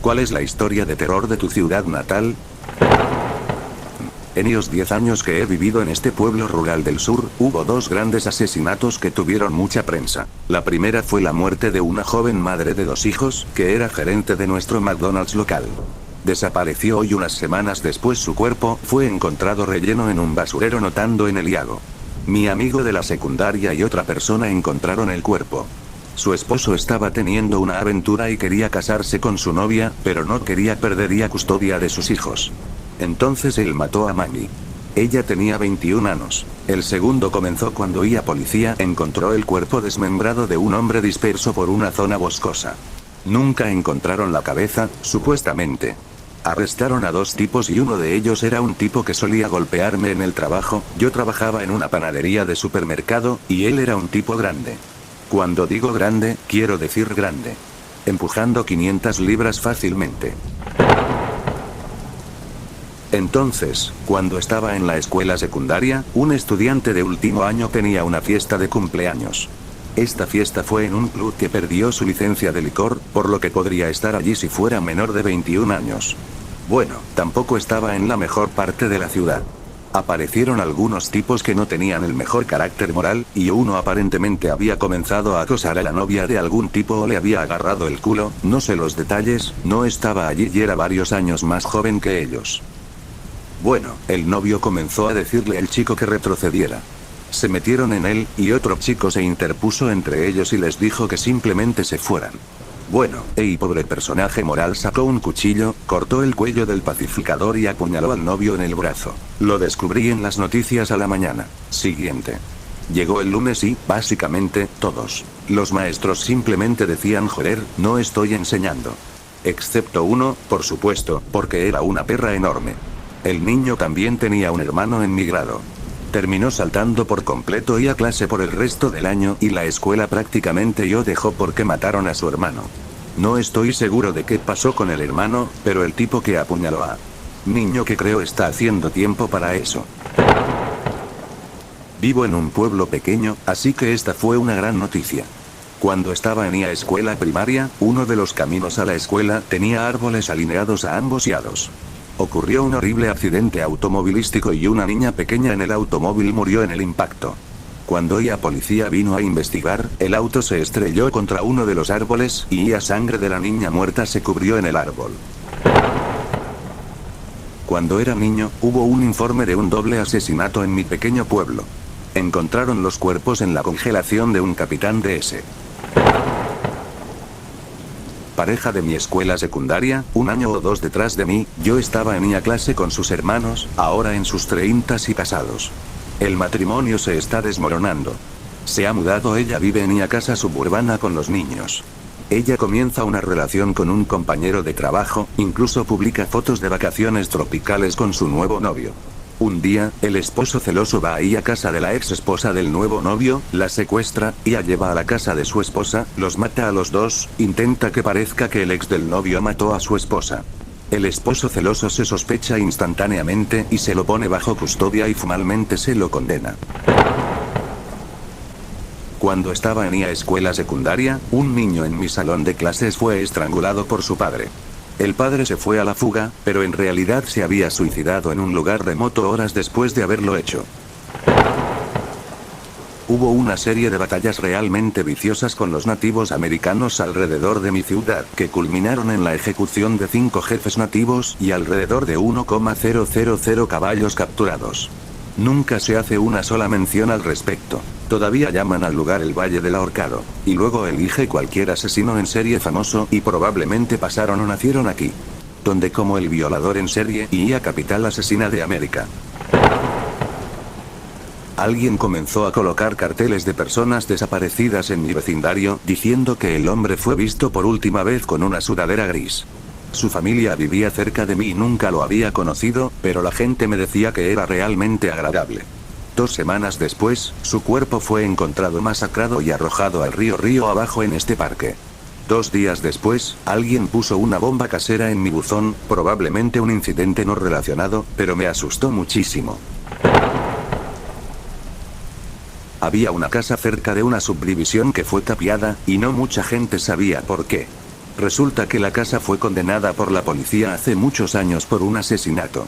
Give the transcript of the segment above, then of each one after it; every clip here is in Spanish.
¿Cuál es la historia de terror de tu ciudad natal? En los 10 años que he vivido en este pueblo rural del sur, hubo 2 grandes asesinatos que tuvieron mucha prensa. La primera fue la muerte de una joven madre de 2 hijos, que era gerente de nuestro McDonald's local. Desapareció y unas semanas después su cuerpo fue encontrado relleno en un basurero notando en el lago. Mi amigo de la secundaria y otra persona encontraron el cuerpo. Su esposo estaba teniendo una aventura y quería casarse con su novia, pero no quería perder custodia de sus hijos. Entonces él mató a Maggie. Ella tenía 21 años. El segundo comenzó cuando la policía encontró el cuerpo desmembrado de un hombre disperso por una zona boscosa. Nunca encontraron la cabeza, supuestamente. Arrestaron a 2 tipos y uno de ellos era un tipo que solía golpearme en el trabajo. Yo trabajaba en una panadería de supermercado, y él era un tipo grande. Cuando digo grande, quiero decir grande. Empujando 500 libras fácilmente. Entonces, cuando estaba en la escuela secundaria, un estudiante de último año tenía una fiesta de cumpleaños. Esta fiesta fue en un club que perdió su licencia de licor, por lo que podría estar allí si fuera menor de 21 años. Bueno, tampoco estaba en la mejor parte de la ciudad. Aparecieron algunos tipos que no tenían el mejor carácter moral, y uno aparentemente había comenzado a acosar a la novia de algún tipo o le había agarrado el culo, no sé los detalles, no estaba allí y era varios años más joven que ellos. Bueno, el novio comenzó a decirle al chico que retrocediera. Se metieron en él, y otro chico se interpuso entre ellos y les dijo que simplemente se fueran. Bueno, pobre personaje moral sacó un cuchillo, cortó el cuello del pacificador y apuñaló al novio en el brazo. Lo descubrí en las noticias a la mañana siguiente. Llegó el lunes y, básicamente, todos los maestros simplemente decían joder, no estoy enseñando. Excepto uno, por supuesto, porque era una perra enorme. El niño también tenía un hermano en mi grado. Terminó saltando por completo a clase por el resto del año y la escuela prácticamente lo dejó porque mataron a su hermano. No estoy seguro de qué pasó con el hermano, pero el tipo que apuñaló a niño que creo está haciendo tiempo para eso. Vivo en un pueblo pequeño, así que esta fue una gran noticia. Cuando estaba en la escuela primaria, uno de los caminos a la escuela tenía árboles alineados a ambos lados. Ocurrió un horrible accidente automovilístico y una niña pequeña en el automóvil murió en el impacto. Cuando la policía vino a investigar, el auto se estrelló contra uno de los árboles, y la sangre de la niña muerta se cubrió en el árbol. Cuando era niño, hubo un informe de un doble asesinato en mi pequeño pueblo. Encontraron los cuerpos en la congelación de un capitán de ese. Pareja de mi escuela secundaria, 1 año o 2 detrás de mí, yo estaba en la clase con sus hermanos, ahora en sus 30s y casados. El matrimonio se está desmoronando. Se ha mudado, ella vive en la casa suburbana con los niños. Ella comienza una relación con un compañero de trabajo, incluso publica fotos de vacaciones tropicales con su nuevo novio. Un día, el esposo celoso va a casa de la ex esposa del nuevo novio, la secuestra, y la lleva a la casa de su esposa, los mata a los dos, intenta que parezca que el ex del novio mató a su esposa. El esposo celoso se sospecha instantáneamente y se lo pone bajo custodia y formalmente se lo condena. Cuando estaba en la escuela secundaria, un niño en mi salón de clases fue estrangulado por su padre. El padre se fue a la fuga, pero en realidad se había suicidado en un lugar remoto horas después de haberlo hecho. Hubo una serie de batallas realmente viciosas con los nativos americanos alrededor de mi ciudad, que culminaron en la ejecución de 5 jefes nativos y alrededor de 1,000 caballos capturados. Nunca se hace una sola mención al respecto. Todavía llaman al lugar el Valle del Ahorcado, y luego elige cualquier asesino en serie famoso y probablemente pasaron o nacieron aquí. Donde como el violador en serie y la capital asesina de América. Alguien comenzó a colocar carteles de personas desaparecidas en mi vecindario, diciendo que el hombre fue visto por última vez con una sudadera gris. Su familia vivía cerca de mí y nunca lo había conocido, pero la gente me decía que era realmente agradable. 2 semanas después, su cuerpo fue encontrado masacrado y arrojado al río abajo en este parque. 2 días después, alguien puso una bomba casera en mi buzón, probablemente un incidente no relacionado, pero me asustó muchísimo. Había una casa cerca de una subdivisión que fue tapiada, y no mucha gente sabía por qué. Resulta que la casa fue condenada por la policía hace muchos años por un asesinato.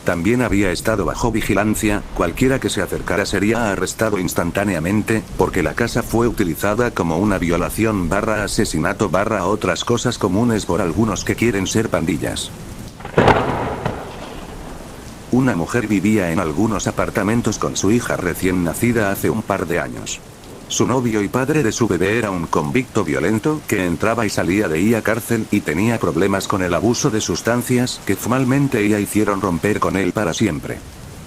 También había estado bajo vigilancia, cualquiera que se acercara sería arrestado instantáneamente, porque la casa fue utilizada como una violación / asesinato / otras cosas comunes por algunos que quieren ser pandillas. Una mujer vivía en algunos apartamentos con su hija recién nacida hace un par de años. Su novio y padre de su bebé era un convicto violento que entraba y salía de la cárcel y tenía problemas con el abuso de sustancias que finalmente hicieron romper con él para siempre.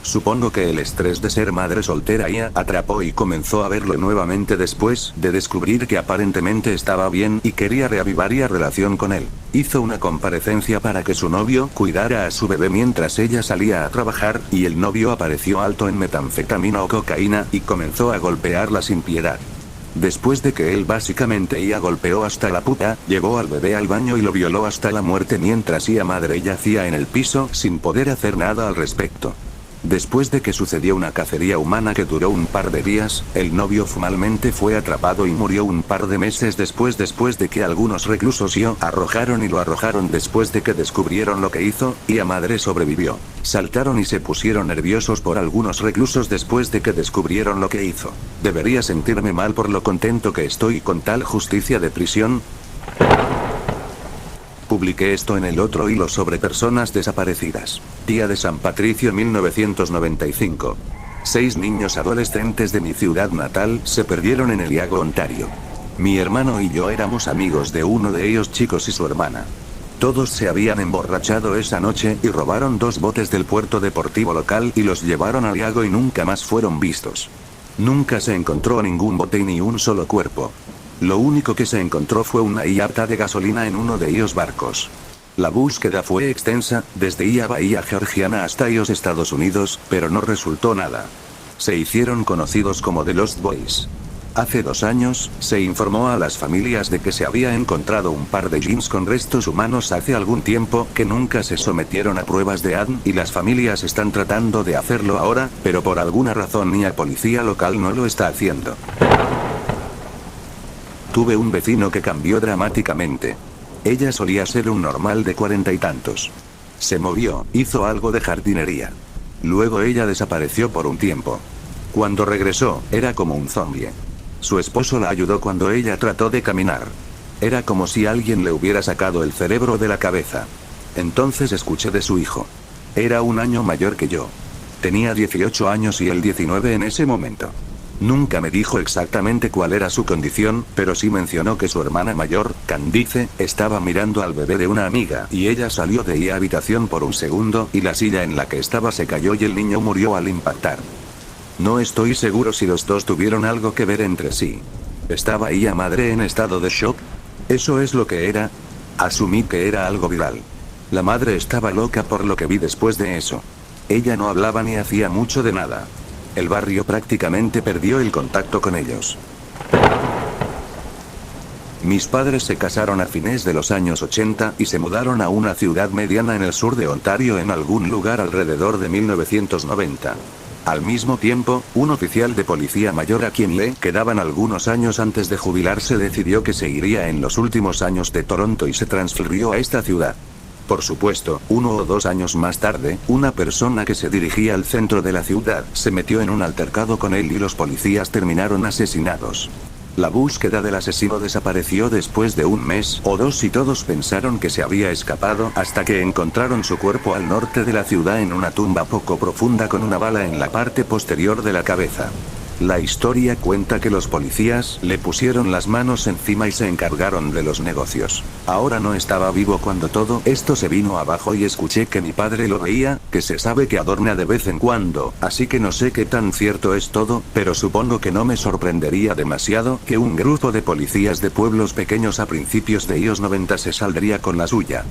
Supongo que el estrés de ser madre soltera atrapó y comenzó a verlo nuevamente después de descubrir que aparentemente estaba bien y quería reavivar la relación con él. Hizo una comparecencia para que su novio cuidara a su bebé mientras ella salía a trabajar, y el novio apareció alto en metanfetamina o cocaína y comenzó a golpearla sin piedad. Después de que él básicamente golpeó hasta la puta, llevó al bebé al baño y lo violó hasta la muerte mientras madre yacía en el piso sin poder hacer nada al respecto. Después de que sucedió una cacería humana que duró un par de días, el novio finalmente fue atrapado y murió un par de meses después de que algunos reclusos lo arrojaron después de que descubrieron lo que hizo, y la madre sobrevivió. Saltaron y se pusieron nerviosos por algunos reclusos después de que descubrieron lo que hizo. ¿Debería sentirme mal por lo contento que estoy con tal justicia de prisión? Publiqué esto en el otro hilo sobre personas desaparecidas. Día de San Patricio 1995. 6 niños adolescentes de mi ciudad natal se perdieron en el lago Ontario. Mi hermano y yo éramos amigos de uno de ellos chicos y su hermana. Todos se habían emborrachado esa noche y robaron 2 botes del puerto deportivo local y los llevaron al lago y nunca más fueron vistos. Nunca se encontró ningún bote ni un solo cuerpo. Lo único que se encontró fue una lata de gasolina en uno de ellos barcos. La búsqueda fue extensa, desde Bahía Georgiana hasta Estados Unidos, pero no resultó nada. Se hicieron conocidos como The Lost Boys. Hace 2 años, se informó a las familias de que se había encontrado un par de jeans con restos humanos hace algún tiempo que nunca se sometieron a pruebas de ADN y las familias están tratando de hacerlo ahora, pero por alguna razón ni la policía local no lo está haciendo. Tuve un vecino que cambió dramáticamente. Ella solía ser un normal de 40 y tantos. Se movió, hizo algo de jardinería. Luego ella desapareció por un tiempo. Cuando regresó, era como un zombie. Su esposo la ayudó cuando ella trató de caminar. Era como si alguien le hubiera sacado el cerebro de la cabeza. Entonces escuché de su hijo. Era un año mayor que yo. Tenía 18 años y él 19 en ese momento. Nunca me dijo exactamente cuál era su condición, pero sí mencionó que su hermana mayor, Candice, estaba mirando al bebé de una amiga y ella salió de la habitación por un segundo y la silla en la que estaba se cayó y el niño murió al impactar. No estoy seguro si los dos tuvieron algo que ver entre sí. ¿Estaba la madre en estado de shock? ¿Eso es lo que era? Asumí que era algo viral. La madre estaba loca por lo que vi después de eso. Ella no hablaba ni hacía mucho de nada. El barrio prácticamente perdió el contacto con ellos. Mis padres se casaron a fines de los años 80 y se mudaron a una ciudad mediana en el sur de Ontario en algún lugar alrededor de 1990. Al mismo tiempo, un oficial de policía mayor a quien le quedaban algunos años antes de jubilarse decidió que se iría en los últimos años de Toronto y se transfirió a esta ciudad. Por supuesto, 1 o 2 años más tarde, una persona que se dirigía al centro de la ciudad se metió en un altercado con él y los policías terminaron asesinados. La búsqueda del asesino desapareció después de 1 mes o 2 y todos pensaron que se había escapado hasta que encontraron su cuerpo al norte de la ciudad en una tumba poco profunda con una bala en la parte posterior de la cabeza. La historia cuenta que los policías le pusieron las manos encima y se encargaron de los negocios. Ahora no estaba vivo cuando todo esto se vino abajo y escuché que mi padre lo veía, que se sabe que adorna de vez en cuando, así que no sé qué tan cierto es todo, pero supongo que no me sorprendería demasiado que un grupo de policías de pueblos pequeños a principios de los 90 se saldría con la suya.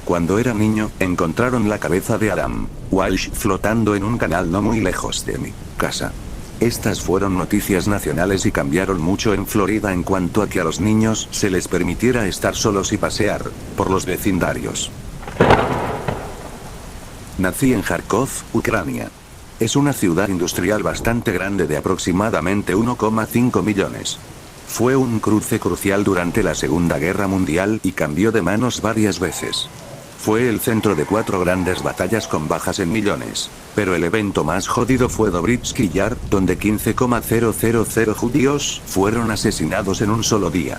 Cuando era niño, encontraron la cabeza de Adam Walsh flotando en un canal no muy lejos de mi casa. Estas fueron noticias nacionales y cambiaron mucho en Florida en cuanto a que a los niños se les permitiera estar solos y pasear por los vecindarios. Nací en Kharkov, Ucrania. Es una ciudad industrial bastante grande de aproximadamente 1,5 millones. Fue un cruce crucial durante la Segunda Guerra Mundial y cambió de manos varias veces. Fue el centro de 4 grandes batallas con bajas en millones. Pero el evento más jodido fue Dobritsky Yar, donde 15,000 judíos fueron asesinados en un solo día.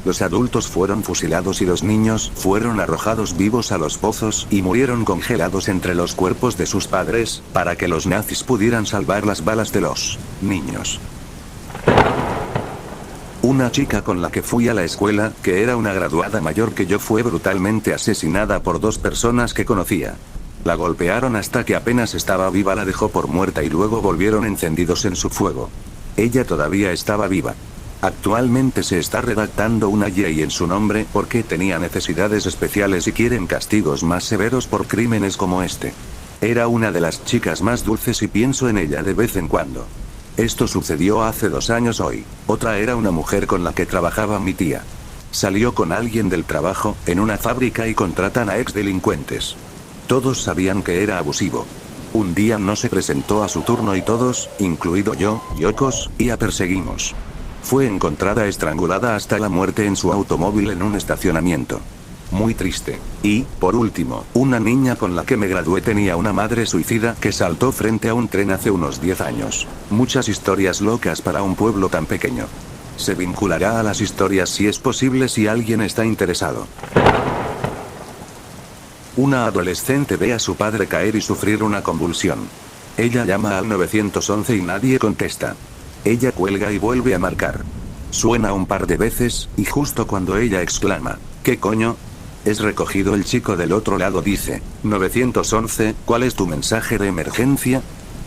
Los adultos fueron fusilados y los niños fueron arrojados vivos a los pozos y murieron congelados entre los cuerpos de sus padres, para que los nazis pudieran salvar las balas de los niños. Una chica con la que fui a la escuela, que era una graduada mayor que yo, fue brutalmente asesinada por 2 personas que conocía. La golpearon hasta que apenas estaba viva, la dejó por muerta y luego volvieron encendidos en su fuego. Ella todavía estaba viva. Actualmente se está redactando una ley en su nombre porque tenía necesidades especiales y quieren castigos más severos por crímenes como este. Era una de las chicas más dulces y pienso en ella de vez en cuando. Esto sucedió hace 2 años hoy. Otra era una mujer con la que trabajaba mi tía. Salió con alguien del trabajo, en una fábrica, y contratan a exdelincuentes. Todos sabían que era abusivo. Un día no se presentó a su turno y todos, incluido yo, Yokos, y la perseguimos. Fue encontrada estrangulada hasta la muerte en su automóvil en un estacionamiento. Muy triste. Y, por último, una niña con la que me gradué tenía una madre suicida que saltó frente a un tren hace unos 10 años. Muchas historias locas para un pueblo tan pequeño. Se vinculará a las historias si es posible, si alguien está interesado. Una adolescente ve a su padre caer y sufrir una convulsión. Ella llama al 911 y nadie contesta. Ella cuelga y vuelve a marcar. Suena un par de veces, y justo cuando ella exclama, ¿qué coño?, es recogido el chico del otro lado. Dice, 911, ¿cuál es tu mensaje de emergencia?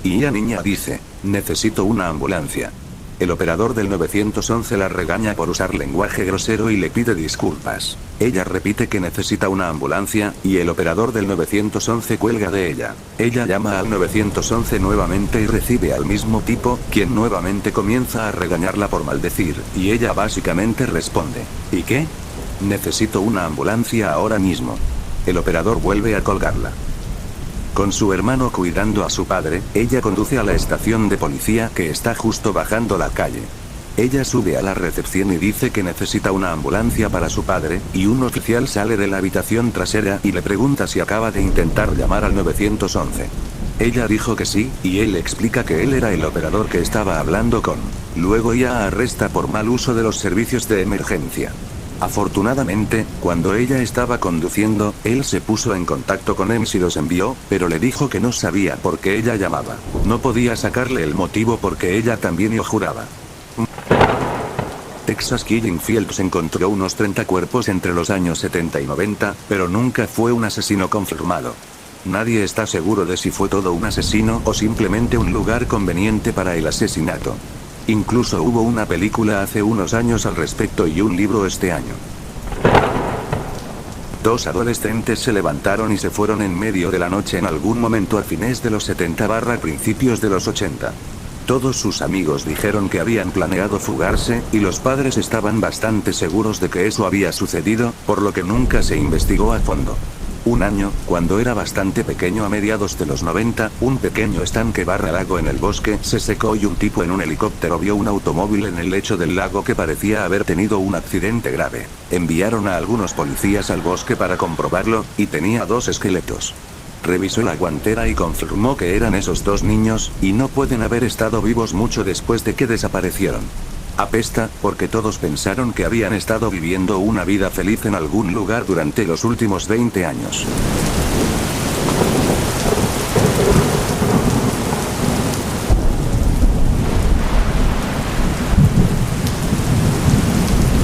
Y la niña dice, necesito una ambulancia. El operador del 911 la regaña por usar lenguaje grosero y le pide disculpas. Ella repite que necesita una ambulancia, y el operador del 911 cuelga de ella. Ella llama al 911 nuevamente y recibe al mismo tipo, quien nuevamente comienza a regañarla por maldecir, y ella básicamente responde, ¿y qué? Necesito una ambulancia ahora mismo. El operador vuelve a colgarla. Con su hermano cuidando a su padre, ella conduce a la estación de policía que está justo bajando la calle. Ella sube a la recepción y dice que necesita una ambulancia para su padre, y un oficial sale de la habitación trasera y le pregunta si acaba de intentar llamar al 911. Ella dijo que sí, y él explica que él era el operador que estaba hablando con. Luego ella arresta por mal uso de los servicios de emergencia. Afortunadamente, cuando ella estaba conduciendo, él se puso en contacto con EMS y los envió, pero le dijo que no sabía por qué ella llamaba. No podía sacarle el motivo porque ella también lo juraba. Texas Killing Fields encontró unos 30 cuerpos entre los años 70 y 90, pero nunca fue un asesino confirmado. Nadie está seguro de si fue todo un asesino o simplemente un lugar conveniente para el asesinato. Incluso hubo una película hace unos años al respecto y un libro este año. 2 adolescentes se levantaron y se fueron en medio de la noche en algún momento a fines de los 70 principios de los 80. Todos sus amigos dijeron que habían planeado fugarse, y los padres estaban bastante seguros de que eso había sucedido, por lo que nunca se investigó a fondo. Un año, cuando era bastante pequeño, a mediados de los 90, un pequeño estanque lago en el bosque se secó y un tipo en un helicóptero vio un automóvil en el lecho del lago que parecía haber tenido un accidente grave. Enviaron a algunos policías al bosque para comprobarlo, y tenía 2 esqueletos. Revisó la guantera y confirmó que eran esos 2 niños, y no pueden haber estado vivos mucho después de que desaparecieron. Apesta, porque todos pensaron que habían estado viviendo una vida feliz en algún lugar durante los últimos 20 años.